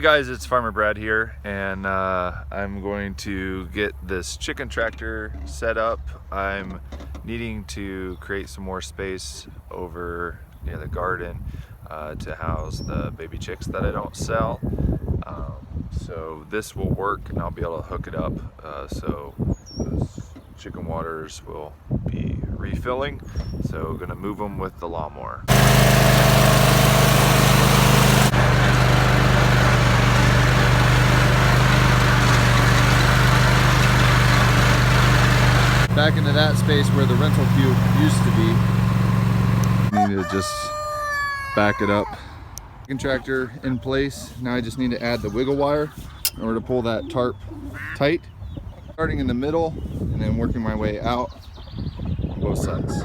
Hey guys, it's Farmer Brad here, and I'm going to get this chicken tractor set up. I'm needing to create some more space over near the garden to house the baby chicks that I don't sell. So this will work, and I'll be able to hook it up so those chicken waters will be refilling. So I'm going to move them with the lawnmower. Back into that space where the rental cube used to be. Need to just back it up. Chicken tractor in place. Now I just need to add the wiggle wire in order to pull that tarp tight. Starting in the middle and then working my way out on both sides.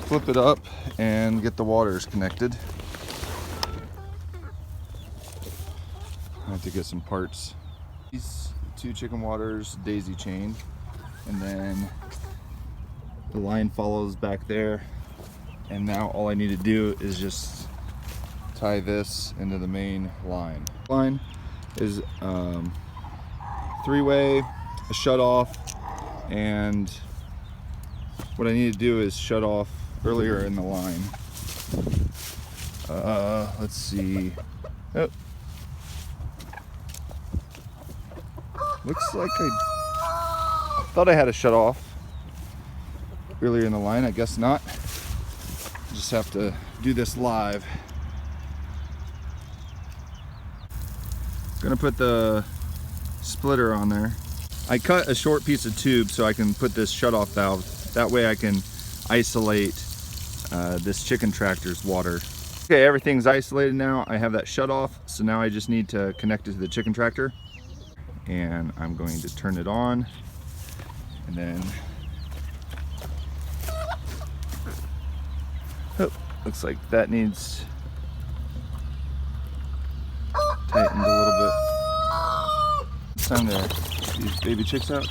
Flip it up and get the waters connected. I have to get some parts. These two chicken waters daisy chain. And then the line follows back there, and now all I need to do is just tie this into the main line. Line is three-way, a shut off, and what I need to do is shut off earlier in the line. Let's see. Oh. Looks like I thought I had a shut off earlier in the line. I guess not. Just have to do this live. Gonna put the splitter on there. I cut a short piece of tube so I can put this shut off valve. That way I can isolate this chicken tractor's water. Okay, everything's isolated now. I have that shut off, so now I just need to connect it to the chicken tractor. And I'm going to turn it on. And then, oh, looks like that needs tightened a little bit. It's time to get these baby chicks out.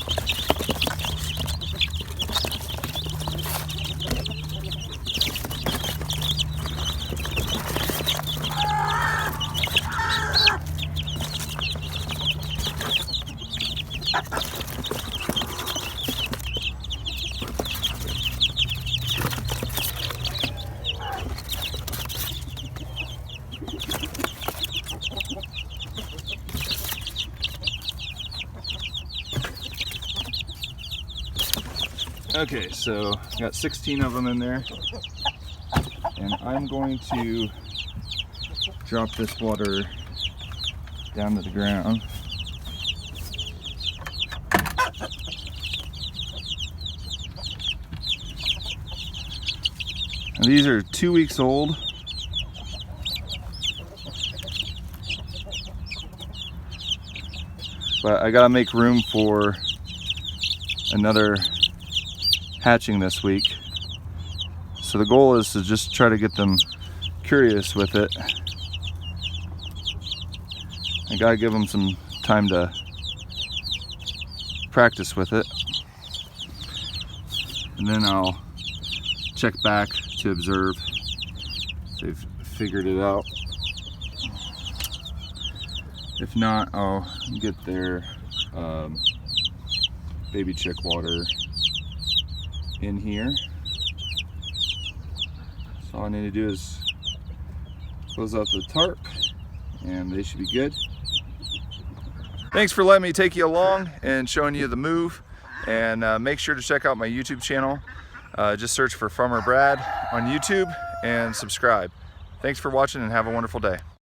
Okay, so got 16 of them in there, and I'm going to drop this water down to the ground. And these are 2 weeks old. But I gotta make room for another hatching this week. So the goal is to just try to get them curious with it. I gotta give them some time to practice with it. And then I'll check back to observe if they've figured it out. If not, I'll get their baby chick water in here. So all I need to do is close out the tarp and they should be good. Thanks for letting me take you along and showing you the move, and make sure to check out my YouTube channel. Just search for Farmer Brad on YouTube and subscribe. Thanks for watching and have a wonderful day.